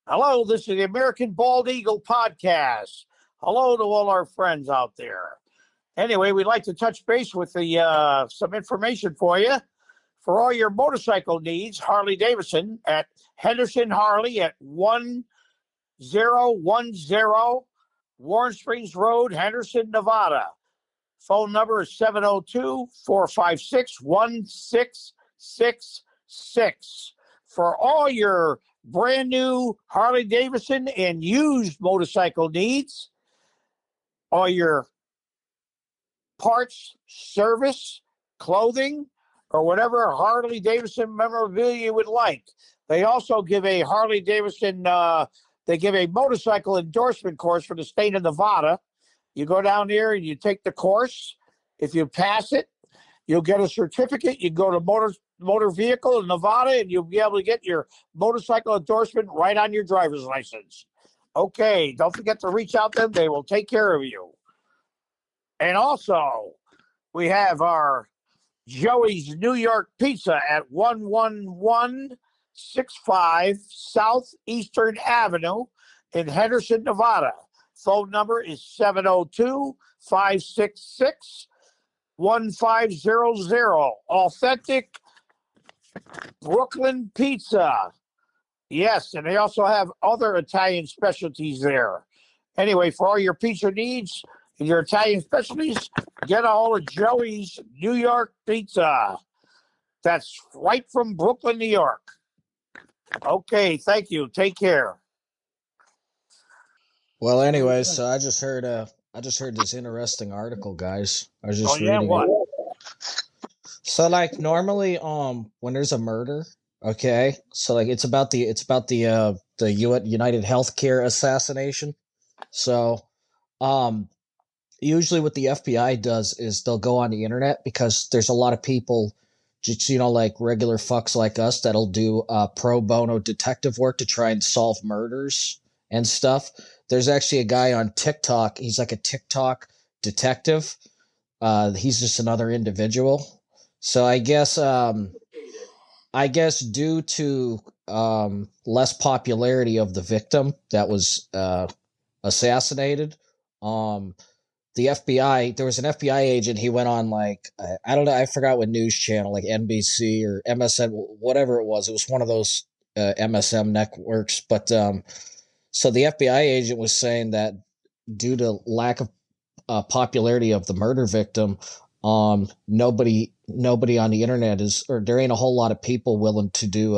Hello, this is the American Bald Eagle podcast. Hello to all our friends out there. Anyway, we'd like to touch base with some information for you. For all your motorcycle needs, Harley Davidson at Henderson Harley at 1010 Warren Springs Road, Henderson, Nevada. Phone number is 702-456-1666. For all your brand new Harley Davidson and used motorcycle needs, all your parts, service, clothing, or whatever Harley Davidson memorabilia you would like. They also give a Harley Davidson, they give a motorcycle endorsement course for the state of Nevada. You go down there and you take the course. If you pass it, you'll get a certificate. You go to motor vehicle in Nevada and you'll be able to get your motorcycle endorsement right on your driver's license. Okay, don't forget to reach out to them. They will take care of you. And also, we have our Joey's New York Pizza at 11165 Southeastern Avenue in Henderson, Nevada. Phone number is 702-566-1500. Authentic Brooklyn pizza. Yes, and they also have other Italian specialties there. Anyway, for all your pizza needs and your Italian specialties, get a hold of Joey's New York Pizza. That's right from Brooklyn, New York. Okay, thank you. Take care. Well, anyways, so I just heard this interesting article, guys. I was just reading what? it. So like normally when there's a murder, okay? So like it's about the UnitedHealthCare assassination. So usually what the FBI does is they'll go on the internet because there's a lot of people just like regular fucks like us that'll do pro bono detective work to try and solve murders and stuff. There's actually a guy on TikTok. He's like a TikTok detective. He's just another individual. So I guess due to less popularity of the victim that was assassinated, the FBI, there was an FBI agent. He went on like I don't know. I forgot what news channel, like NBC or MSN, whatever it was. It was one of those MSM networks, but. So the FBI agent was saying that due to lack of popularity of the murder victim, nobody on the internet there ain't a whole lot of people willing to do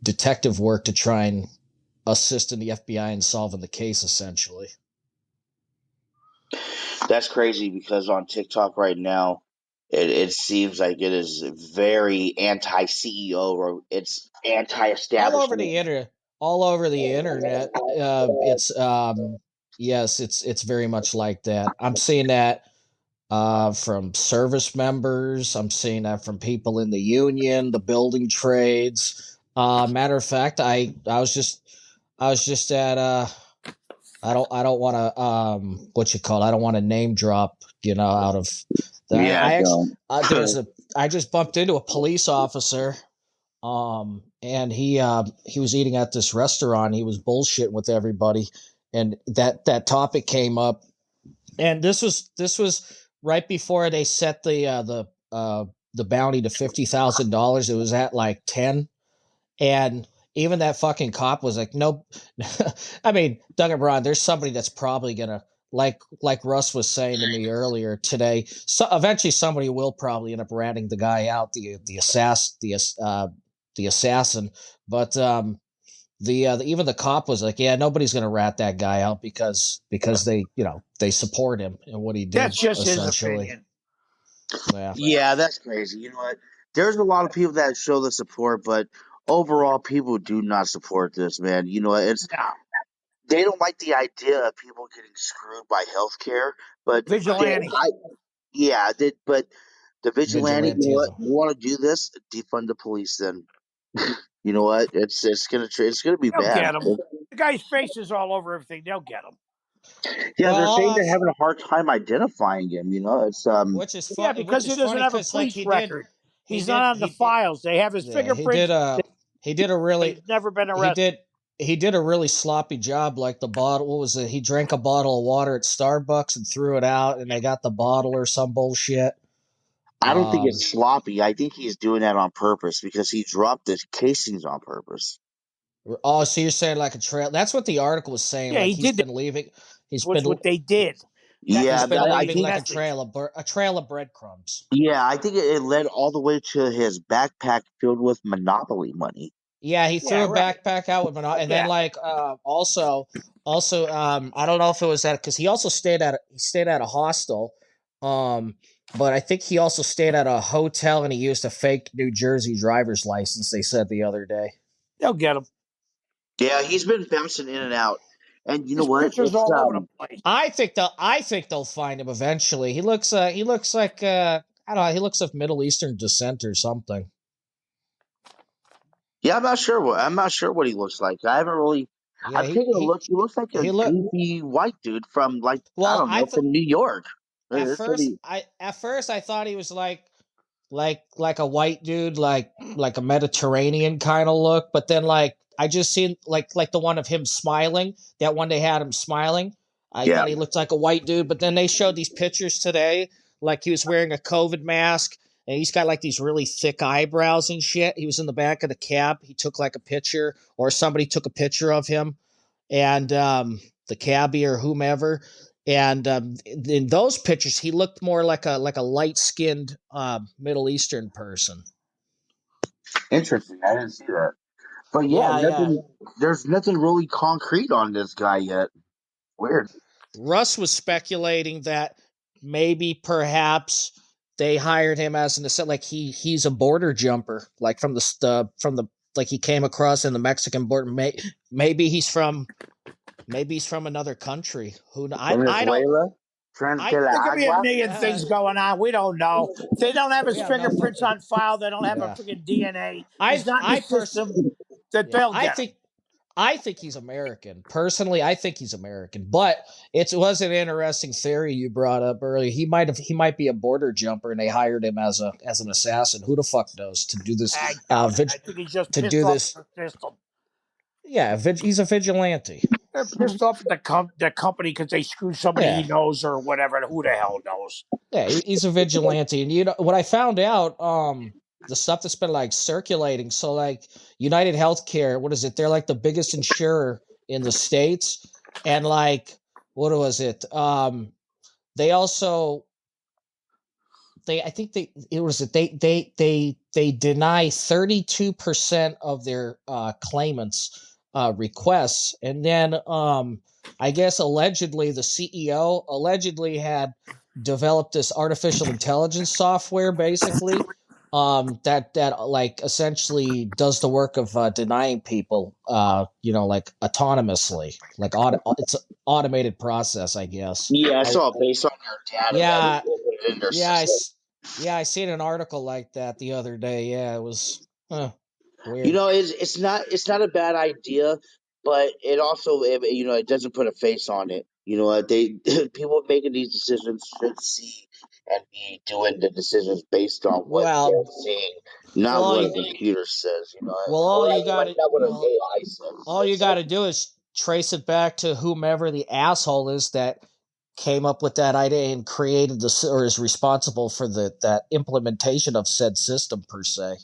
detective work to try and assist in the FBI in solving the case, essentially. That's crazy because on TikTok right now, it seems like it is very anti-CEO or it's anti-establishment. All over the internet. Yes, it's very much like that. I'm seeing that from service members. I'm seeing that from people in the union, the building trades. Matter of fact, I was just at I don't want to I don't want to name drop, out of that. Yeah, I just bumped into a police officer. And he was eating at this restaurant. He was bullshitting with everybody, and that topic came up. And this was right before they set the bounty to $50,000. It was at like 10, and even that fucking cop was like, "No." I mean, Doug and Brian, there's somebody that's probably gonna like Russ was saying to me earlier today. So eventually, somebody will probably end up ratting the guy out, the assassin, but even the cop was like, yeah, nobody's gonna rat that guy out because they they support him and what he did. That's just his opinion. Yeah, that's crazy. You know what? There's a lot of people that show the support, but overall, people do not support this, man. You know, they don't like the idea of people getting screwed by healthcare, but vigilante. But the vigilante, you want to do this? Defund the police, then. You know what? It's gonna be They'll bad. Get him. The guy's face is all over everything. They'll get him. Yeah, they're saying they're having a hard time identifying him. It's which is funny. Because he doesn't have a police record. He's not on the files. They have his fingerprints. He did a really. He's never been He arrested. did a really sloppy job. Like the bottle, what was it? He drank a bottle of water at Starbucks and threw it out, and they got the bottle or some bullshit. I don't think it's sloppy. I think he's doing that on purpose because he dropped the casings on purpose. Oh, so you're saying like a trail? That's what the article was saying. Yeah, Like he he's did. been leaving. He's Was been what they did. Yeah, he's been I leaving think. like message. a trail of breadcrumbs. Yeah, I think it led all the way to his backpack filled with Monopoly money. Yeah, he threw a right. backpack out with and then like also I don't know if it was that because he also stayed at a hostel, but I think he also stayed at a hotel and he used a fake New Jersey driver's license. They said the other day. They'll get him. Yeah, he's been bouncing in and out, and you know His what? pictures It's all over the place. I think they'll find him eventually. He looks like I don't know. He looks of Middle Eastern descent or something. yeah, I'm not sure what he looks like. I haven't really. Yeah, I've taken a look. He looks like a he look goofy white dude from like I well. don't know from New York. That's what he. At first I thought he was like a white dude, like a Mediterranean kind of look. But then like I just seen like the one of him smiling. That one they had him smiling. I Yeah. thought he looked like a white dude. But then they showed these pictures today, like he was wearing a COVID mask and he's got like these really thick eyebrows and shit. He was in the back of the cab. He took like a picture, or somebody took a picture of him, and the cabbie or whomever. And in those pictures, he looked more like a light skinned Middle Eastern person. Interesting. I didn't see that. But yeah, Yeah. there's nothing really concrete on this guy yet. Weird. Russ was speculating that maybe perhaps they hired him as like he's a border jumper, like from the like he came across in the Mexican border. Maybe he's from another country. I don't. Venezuela? There could be a Agua? million things going on. We don't know. If they don't have We his have no fingerprints fucking. on file, they don't have a Yeah. freaking DNA. He's I not in the I pers- system. That Yeah, they'll get him. I think he's American. Personally, I think he's American. But it was an interesting theory you brought up earlier. He might be a border jumper, and they hired him as an assassin. Who the fuck knows to do this? I doubt it. I think he's just to pissed do off this. at the system. Yeah, he's a vigilante. They're pissed off at the company because they screwed somebody he knows or whatever. Who the hell knows? Yeah, he's a vigilante. And you know what I found out? The stuff that's been like circulating. So like UnitedHealthCare, what is it? They're like the biggest insurer in the States. And like, what was it? They also I think they deny 32% of their claimants requests. And then I guess allegedly the CEO allegedly had developed this artificial intelligence software basically that like essentially does the work of denying people like autonomously, like it's an automated process, I guess. Yeah, I saw based on their data. Yeah, That they put it in their yeah, system. I seen an article like that the other day. Yeah, it was weird. You know, it's not a bad idea, but it also it doesn't put a face on it. You know, they people making these decisions should see and be doing the decisions based on what Well, they're seeing, not well, what a computer says. You know, all or you got to not what an AI all you says. got to do is trace it back to whomever the asshole is that came up with that idea and created or is responsible for that implementation of said system per se.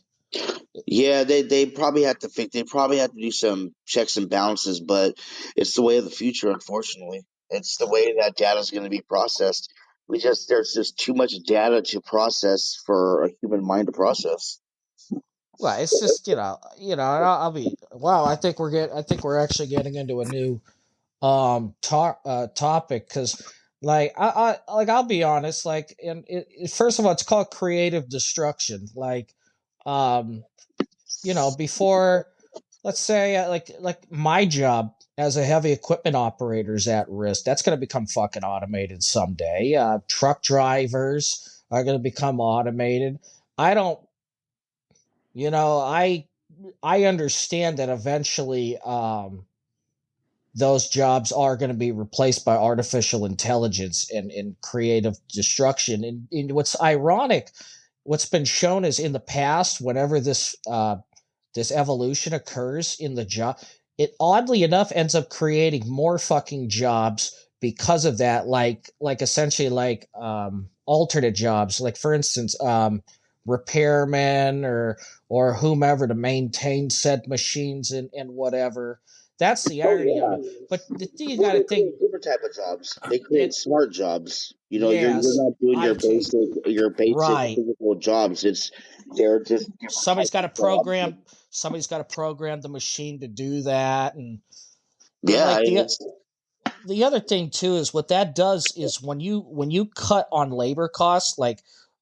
Yeah, they probably have to think. They probably have to do some checks and balances, but it's the way of the future. Unfortunately, it's the way that data is going to be processed. There's just too much data to process for a human mind to process. Well, it's just I'll be wow. I think we're actually getting into a new topic because I'll be honest, like first of all, it's called creative destruction. Like before, let's say like my job as a heavy equipment operator is at risk. That's going to become fucking automated someday. Truck drivers are going to become automated. I don't I understand that eventually those jobs are going to be replaced by artificial intelligence and creative destruction. And what's ironic, what's been shown is in the past, whenever this this evolution occurs in the job, it oddly enough ends up creating more fucking jobs because of that, like essentially like alternate jobs, like for instance repairmen or whomever to maintain said machines and whatever. That's the irony of it. But you got to think different type of jobs. They create it. smart jobs. You're Yes, not doing IT. your basic Right. physical jobs. They're just different Somebody's types got to of jobs. program. Somebody's got to program the machine to do that, and Yeah, like it's the other thing too is what that does is when you cut on labor costs, like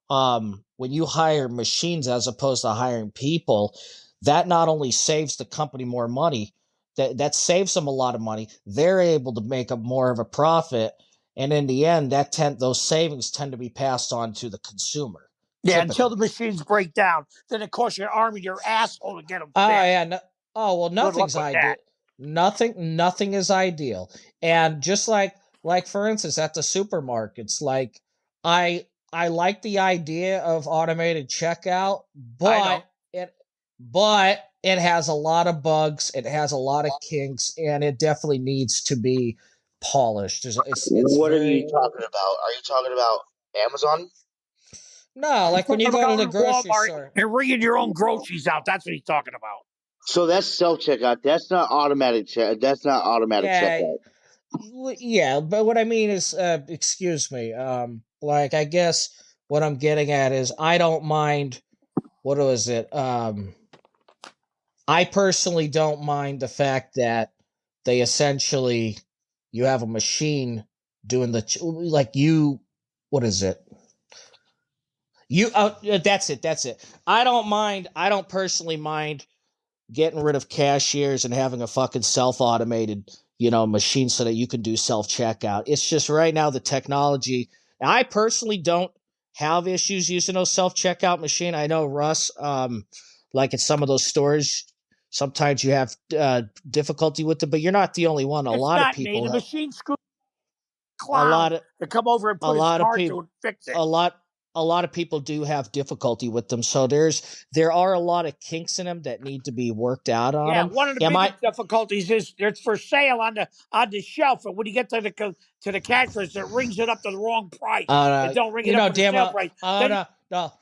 when you hire machines as opposed to hiring people, that not only saves the company more money, that saves them a lot of money. They're able to make a more of a profit, and in the end, those savings tend to be passed on to the consumer. Yeah, until Typically. the machines break down, then it costs you an arm of your asshole to get them Oh fixed. yeah. No, oh well, Good luck nothing's with ideal. that. Nothing is ideal. And just like for instance at the supermarkets, like I like the idea of automated checkout, I know. but it has a lot of bugs. It has a lot of kinks, and it definitely needs to be polished. It's what are you very talking about? Are you talking about Amazon? no, He's like when talking you go to about the in grocery Walmart store. and ringing your own groceries out. That's what he's talking about. So that's self checkout. That's not automatic check. That's not automatic Yeah, checkout. yeah, but what I mean is, excuse me, like I guess what I'm getting at is I don't mind. What was it? I personally don't mind the fact that they essentially you have a machine doing like you. What is it? You. That's it. That's it. I don't mind. I don't personally mind getting rid of cashiers and having a fucking self-automated, machine so that you can do self-checkout. It's just right now the technology. I personally don't have issues using those self-checkout machine. I know Russ, like at some of those stores, sometimes you have difficulty with it, but you're not the only one. A It's lot of not me. people The have machine screwed a a clown lot of to come over and a put his lot of card people to and fix it. a lot of people do have difficulty with them. So there are a lot of kinks in them that need to be worked out on Yeah, them. one of the Am I? biggest difficulties is it's for sale on the shelf, and when you get to the cash register, it rings it up to the wrong price. It don't ring it up for the Damn. sale price. Oh Then no, no.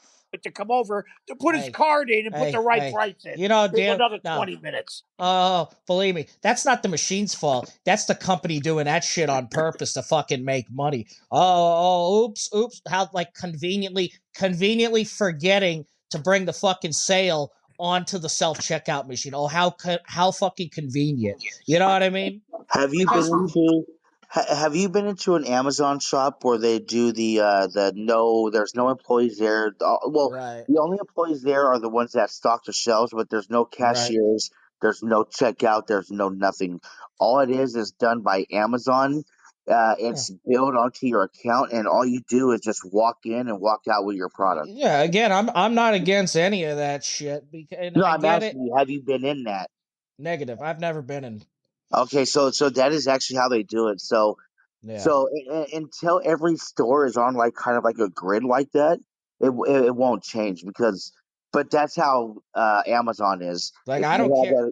to come over to put his Hey, card in and put the right hey. price in. There's Damn. another No. 20 minutes. Oh, believe me, that's not the machine's fault. That's the company doing that shit on purpose to fucking make money. Oops. How like conveniently forgetting to bring the fucking sale onto the self checkout machine. Oh, how fucking convenient. You know what I mean? Have you been Because into Have you been into an Amazon shop where they do the no, there's no employees there. Well, right, the only employees there are the ones that stock the shelves, but there's no right, cashiers, there's no checkout, there's no nothing. All it is done by Amazon. yeah. It's billed onto your account, and all you do is just walk in and walk out with your product. Yeah, again, I'm not against any of that shit because and No, I I'm get it. asking you, have you been in that? Negative. I've never been in. Okay, so that is actually how they do it. So Yeah. So until every store is on like kind of like a grid like that, it won't change because, but that's how Amazon is. Like If I you don't have care. a,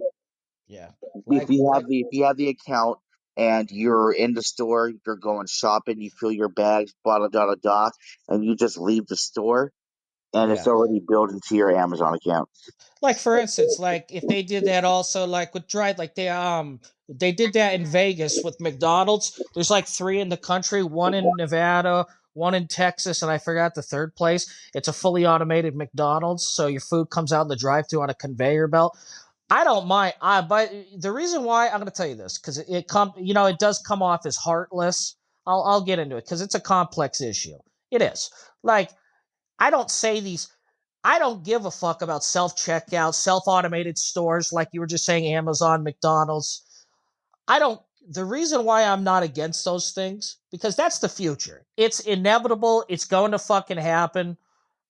Yeah. if Like you have like the account and you're in the store, you're going shopping, you fill your bags, blah blah blah blah, blah, and you just leave the store and it's yeah. already built into your Amazon account. Like for instance, like if they did that also like with drive like they did that in Vegas with McDonald's. There's like 3 in the country, one in Nevada, one in Texas, and I forgot the third place. It's a fully automated McDonald's, so your food comes out in the drive-thru on a conveyor belt. I don't mind. But the reason why I'm going to tell you this because it does come off as heartless. I'll get into it because it's a complex issue. It is like I don't say these. I don't give a fuck about self checkout, self automated stores like you were just saying, Amazon, McDonald's. I don't. The reason why I'm not against those things because that's the future. It's inevitable. It's going to fucking happen.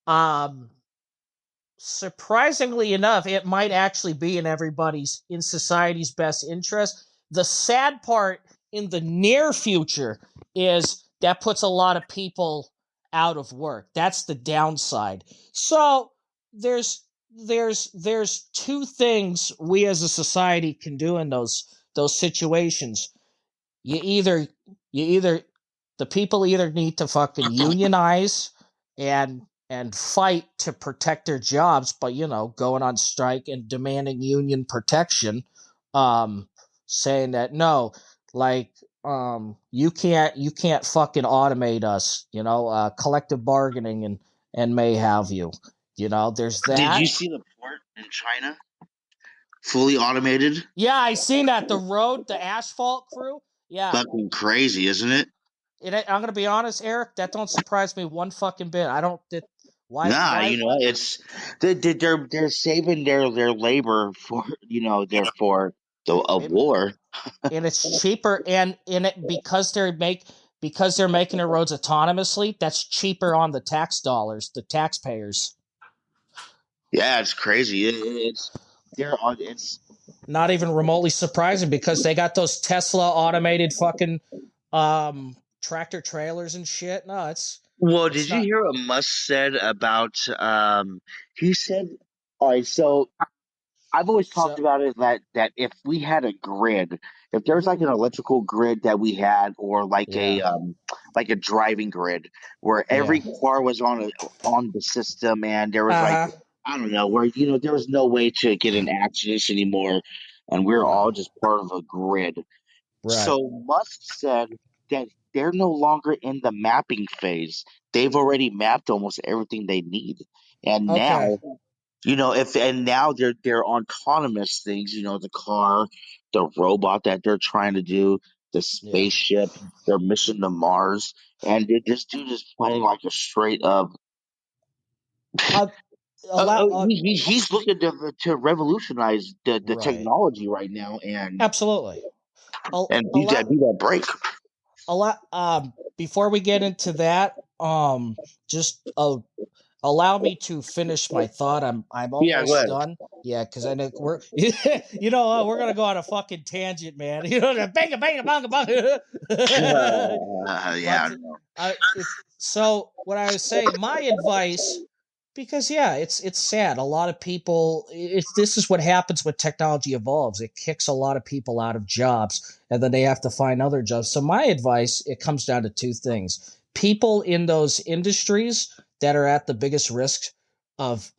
Um, Surprisingly enough, it might actually be in society's best interest. The sad part in the near future is that puts a lot of people out of work. That's the downside. So there's there's two things we as a society can do in those situations. You either the people either need to fucking unionize and fight to protect their jobs by, going on strike and demanding union protection, saying that no, like, you can't fucking automate us, collective bargaining and may have you. There's Did you that. see the port in China? Fully automated? Yeah, I seen that. The asphalt crew. Yeah. Fucking crazy, isn't it? I'm gonna be honest, Eric. That don't surprise me one fucking bit. I don't. Nah, Why? it's they're saving their labor for they're for a It, war. and it's cheaper, and in it because they're making the roads autonomously. That's cheaper on the tax dollars, the taxpayers. Yeah, it's crazy. It's Not even remotely surprising because they got those Tesla automated fucking tractor trailers and shit. No, well. it's Did you not. hear what Musk said about? He said, "All right, so I've always talked So about it that if we had a grid, if there's like an electrical grid that we had, or yeah, like a driving grid where yeah. every car was on the system, and there was like Uh huh. I don't know where there was no way to get an accident anymore, and we're all No. just part of a grid. Right. So Musk said that they're no longer in the mapping phase. They've already mapped almost everything they need, and Okay. now if and now they're autonomous things, the car, the robot that they're trying to do, the Yeah. spaceship, their mission to Mars, and this dude is playing like a straight up. Uh, He's looking to revolutionize the right. technology right now, and Absolutely. A, a be that lot. break. A lot. Before we get into that, just allow me to finish my thought. I'm Yeah, go almost ahead. done. Yeah, because I know we're we're gonna go on a fucking tangent, man. Bang bang bang bang. Yeah, But so what I was saying, my advice, because yeah, it's sad. A lot of people, this is what happens when technology evolves. It kicks a lot of people out of jobs, and then they have to find other jobs. So my advice, it comes down to two things: people in those industries that are at the biggest risk of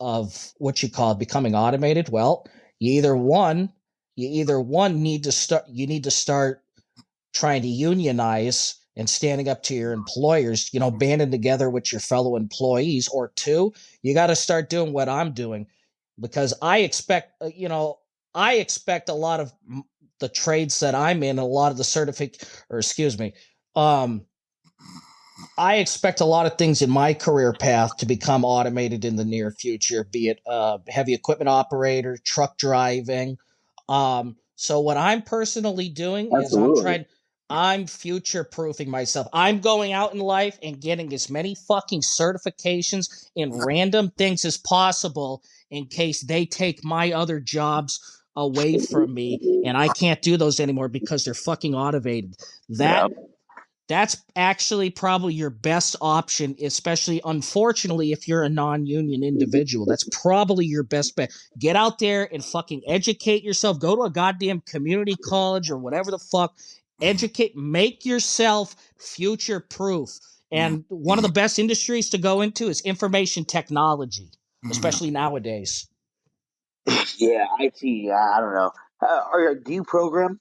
what you call becoming automated. Well, you either one need to start. You need to start trying to unionize and standing up to your employers, banding together with your fellow employees, or two, you got to start doing what I'm doing, because I expect a lot of the trades that I'm in, a lot of the um, I expect a lot of things in my career path to become automated in the near future, be it heavy equipment operator, truck driving. So what I'm personally doing is absolutely. I'm future proofing myself. I'm going out in life and getting as many fucking certifications in random things as possible in case they take my other jobs away from me and I can't do those anymore because they're fucking automated. Yeah. That's actually probably your best option, especially, unfortunately, if you're a non-union individual. That's probably your best bet. Get out there and fucking educate yourself. Go to a goddamn community college or whatever the fuck. Educate, make yourself future proof. And one of the best industries to go into is information technology, especially nowadays. Yeah, IT. I don't know. Do you program?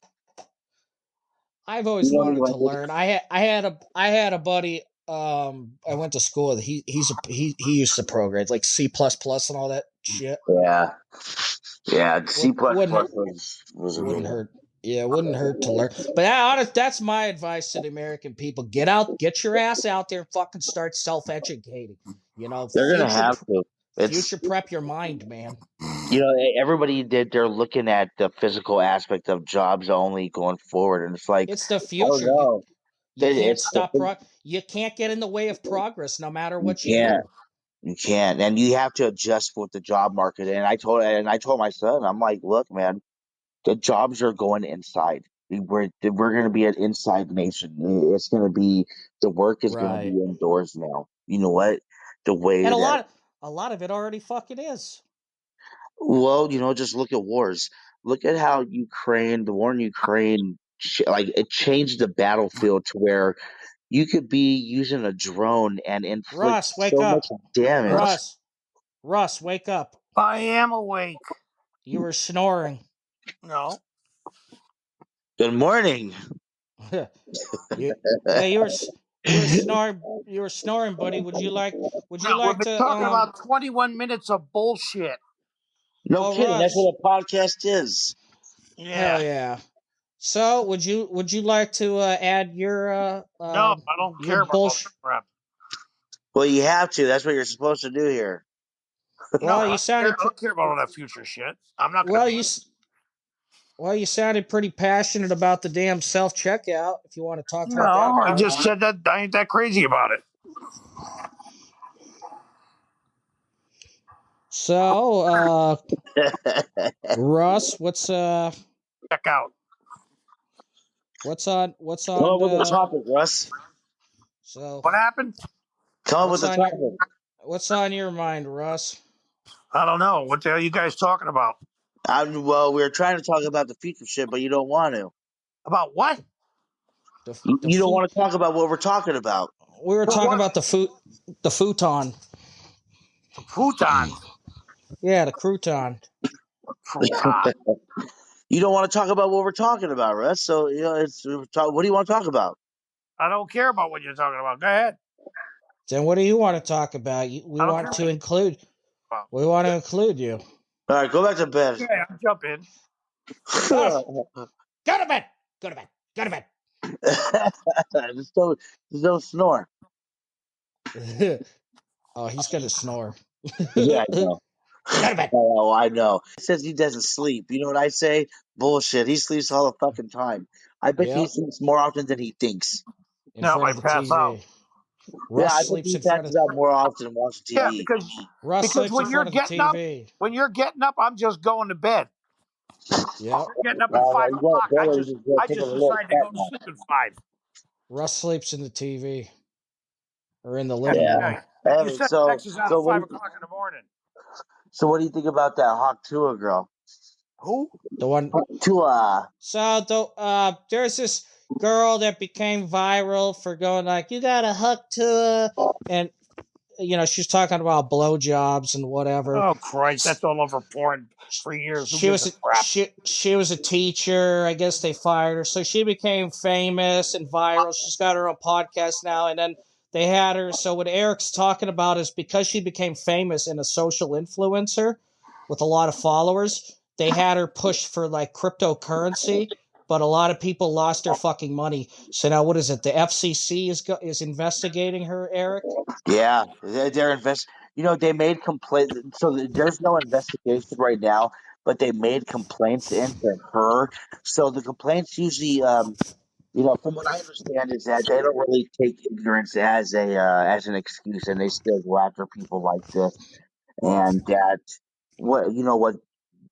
I've Do you always know any wanted to languages? learn. I had a buddy. I went to school with. He used to program. It's like C plus plus and all that shit. Yeah, yeah. Would C plus wouldn't plus was a good wouldn't one. hurt. Yeah, it wouldn't hurt to learn. But that's my advice to the American people: get out, get your ass out there, and fucking start self educating. They're gonna have to. It's Future prep your mind, man. everybody they're looking at the physical aspect of jobs only going forward, and it's like It's the I don't future. know. You can't It's stop you can't get in the way of progress no matter you what you can't. do. You can't, and you have to adjust with the job market. And I told my son, I'm like, look, man, the jobs are going inside. We're going to be an inside nation. It's going to be the work is going to be Right. indoors now. You know what? The way And that a lot of it already fucking is. Well, just look at wars. Look at how the war in Ukraine, like it changed the battlefield to where you could be using a drone and inflict Russ, wake so much up. damage. Russ, wake up. I am awake. You were snoring. No. Good morning. You were snoring. You were snoring, buddy. Would you like We've been to talking about 21 minutes of bullshit. No Oh, kidding. That's Russ. what a podcast is. Hell Yeah. yeah. So, would you like to add No, I don't your care about all bullshit? that crap. Well, you have to. That's what you're supposed to do here. No, Well, I you don't care. sounded I don't care about all that future shit. I'm not going to well. be. You sounded pretty passionate about the damn self checkout. If you want to talk No, about that I part, just said that I ain't that crazy about it. so Russ, Check out. what's Come on up with a the topic, Russ. so What happened? Come up with what's a on your topic. what's on your mind, Russ? I don't know. What the hell are you guys talking about? Well, we were trying to talk about the future shit, but you don't want to. About what? The You don't food. want to talk about what we're talking about. We were What talking was about the futon. the futon? Yeah, the crouton. Futon. You don't want to talk about what we're talking about, Russ. So what do you want to talk about? I don't care about what you're talking about. Go ahead. Then what do you want to talk about? We I don't care want what to you're include. about. We want to include you. All right, go back to bed. Okay, I'll jump in. Oh, go to bed. Go to bed. Go to just don't snore. bed. Oh, he's gonna snore. Yeah, I Go know. to bed. Oh, I know. It says he doesn't sleep. You know what I say? Bullshit. He sleeps all the fucking time. I bet you he Yep, sleeps more often than he thinks. in No, front I of the pass out. TV. Yeah, Russ I bet sleeps he in front passes of out more often watching Yeah, TV. Russ sleeps in when you're front of the getting up, TV. I'm just going to bed. Yep. You're getting up at Well, five you go to o'clock. bed or you just go I take a just little decided to cat go to nap. sleep at 5. Russ sleeps in the TV or in the Yeah, living Yeah. room. yeah. You Hey, sent texts out at so what 5 o'clock in the morning. so what do you think about that Hawk Tua girl? Who? The one. Tua. So there's this girl that became viral for going like, you got to hook to her, and she's talking about blowjobs and whatever. Oh Christ, that's all over porn for years. Who She gives was a crap? she was a teacher. I guess they fired her, so she became famous and viral. She's got her own podcast now, and then they had her. So what Eric's talking about is because she became famous and a social influencer with a lot of followers, they had her pushed for like cryptocurrency. But a lot of people lost their fucking money. So now, what is it? The FCC is investigating her, Eric. Yeah, they're invest. They made complaint. So there's no investigation right now, but they made complaints into her. So the complaints usually, from what I understand, is that they don't really take ignorance as an excuse, and they still go after people like this. And that what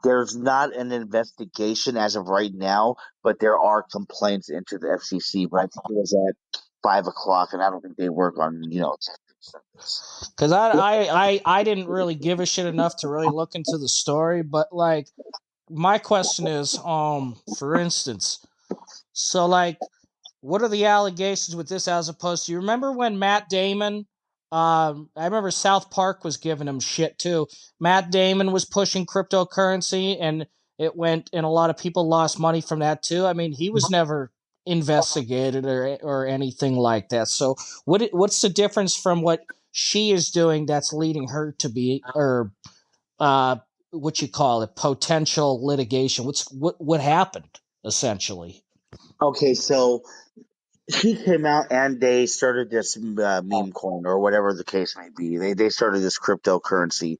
there's not an investigation as of right now, but there are complaints into the FCC. But I think it was at 5 o'clock, and I don't think they work on Because I didn't really give a shit enough to really look into the story, but like my question is, for instance, so like, what are the allegations with this as opposed to, you remember when Matt Damon, I remember South Park was giving him shit too. Matt Damon was pushing cryptocurrency and it went, and a lot of people lost money from that too. I mean, he was never investigated or anything like that. So what's the difference from what she is doing that's leading her to be, or uh, what you call it, potential litigation? What happened essentially? Okay, so he came out and they started this meme coin or whatever the case may be. They started this cryptocurrency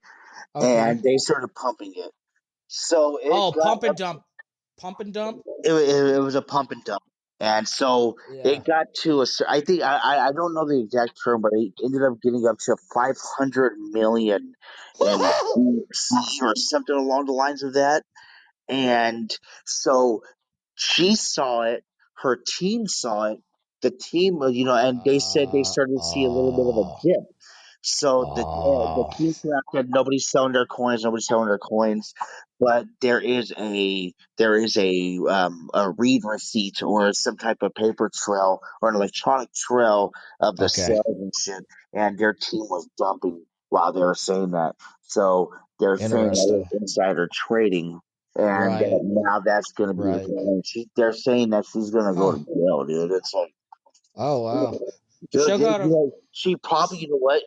Okay. and they started pumping it. So it Oh, got up. pump and dump. It was a pump and dump, and so Yeah. it got to I think I don't know the exact term, but it ended up getting up to 500 million in BP or something along the lines of that. And so she saw it, her team saw it, the team, and they said they started to see a little bit of a Oh. dip. So the King Crab said nobody's selling their coins, but there is a read receipt or some type of paper trail or an electronic trail of the Okay. sales and shit, and their team was dumping while they were saying that. So they're saying that Interesting. it was insider trading, and Right. now that's going to be a Right. thing. They're saying that she's going to go Huh. to jail, dude. It's like, Oh wow. dude, She'll go to. she probably, you know what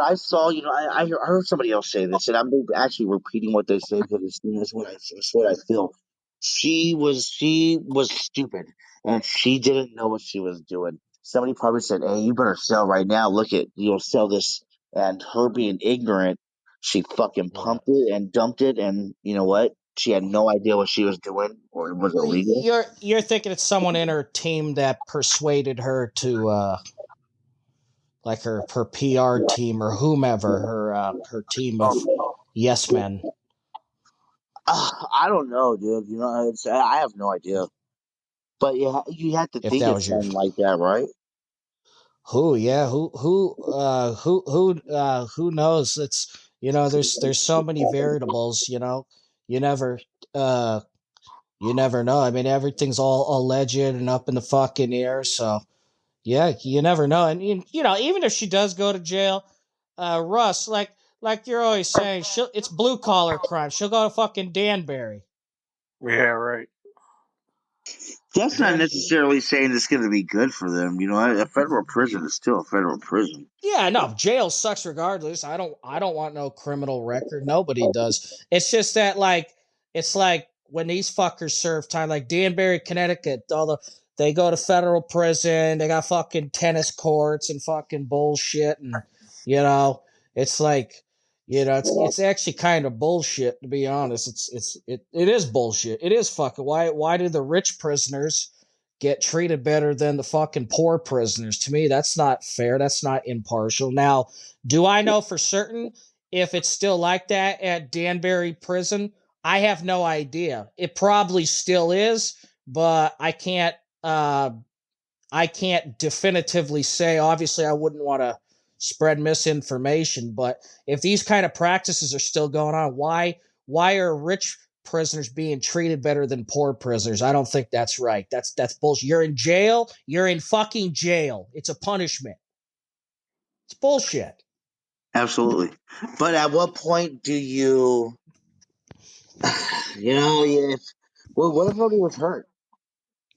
I saw, I heard somebody else say this, and I'm actually repeating what they say because it's what I feel. She was stupid, and she didn't know what she was doing. Somebody probably said, "Hey, you better sell right now. Look at you'll sell this." And her being ignorant, she fucking Yeah. pumped it and dumped it, and you know what? She had no idea what she was doing, or was it Well, legal? you're thinking it's someone in her team that persuaded her to like her PR team or whomever her team of yes men. I don't know, dude. I have no idea. But you have to If think that it's was your something like that, right? who, yeah, who knows? It's there's so many variables. You never uh you never know. I mean, everything's all alleged and up in the fucking air. So yeah, you never know. And even if she does go to jail, Russ, like you're always saying, it's blue collar crime. She'll go to fucking Danbury. Yeah, right. That's not Dan, necessarily saying it's going to be good for them. A federal prison is still a federal prison. yeah, no, jail sucks regardless. I don't want no criminal record. Nobody does. It's just that it's like when these fuckers serve time, like Danbury, Connecticut, they go to federal prison. They got fucking tennis courts and fucking bullshit, and you know, it's like it's actually kind of bullshit to be honest. It is bullshit. It is fucking why do the rich prisoners get treated better than the fucking poor prisoners? To me, that's not fair. That's not impartial. Now, do I know for certain if it's still like that at Danbury Prison? I have no idea. It probably still is, but uh I can't definitively say. Obviously, I wouldn't want to spread misinformation, but if these kind of practices are still going on, why are rich prisoners being treated better than poor prisoners? I don't think that's right. That's bullshit. You're in jail. You're in fucking jail. It's a punishment. It's bullshit. Absolutely. But at what point do you, if, well, what if nobody was hurt?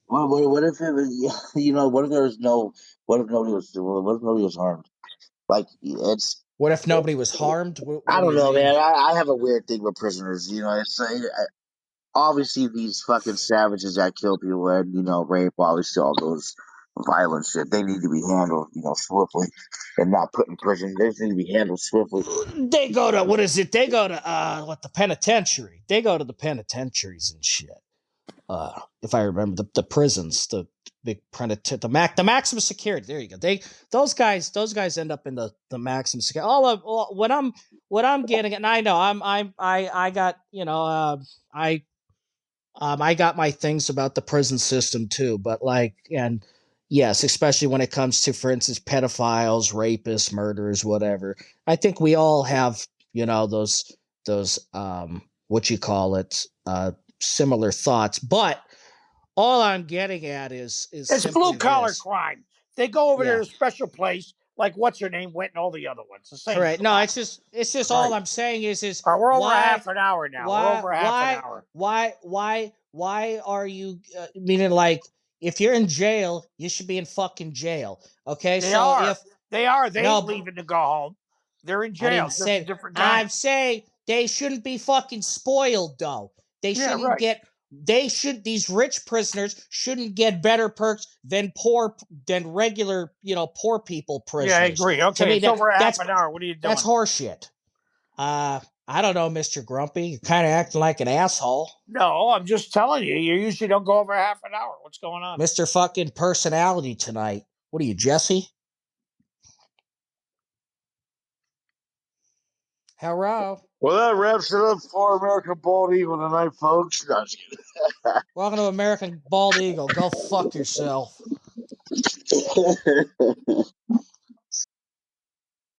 What if it was, what if there was no, what if nobody was harmed? Like, What if nobody was harmed? What I do don't you know, man. mean? I have a weird thing with prisoners. Obviously these fucking savages that kill people and rape, obviously all those violent shit, they need to be handled swiftly and not put in prison. They just need to be handled swiftly. They go to what is it? They go to the penitentiary. They go to the penitentiaries and shit. If I remember the prisons, the big the maximum security. There you go. Those guys end up in the maximum security. What I'm getting, and I know I got I got my things about the prison system too, but and yes, especially when it comes to, for instance, pedophiles, rapists, murderers, whatever. I think we all have those what you call it similar thoughts, but all I'm getting at is It's blue simply collar this. crime. They go over to Yeah, a special place, like what's her name went and all the other ones. The same correct. No, crime. it's just all Right. I'm saying is All right, we're over a why half an hour now. We're why over a half an why hour. why are you meaning like if you're in jail, you should be in fucking jail. Okay, They so are. if They are. They ain't no, leaving to go home. They're in I jail, didn't just a say. different I'm kind. saying they shouldn't be fucking spoiled though. They Yeah, shouldn't right. get. They should. These rich prisoners shouldn't get better perks than regular poor people Yeah, I prisoners. agree. To Okay, me, it's over a half that's an hour. What are you that's doing? horseshit. I don't know, Mister Grumpy. You're kind of acting like an asshole, No, I'm just telling you. You usually don't go over a half an hour. What's going on? Mister Fucking Personality tonight. What are you, Jesse? Hello. Well, that wraps it up for American Bald Eagle tonight, folks. No, I'm just Welcome to American Bald Eagle. Go fuck yourself. kidding.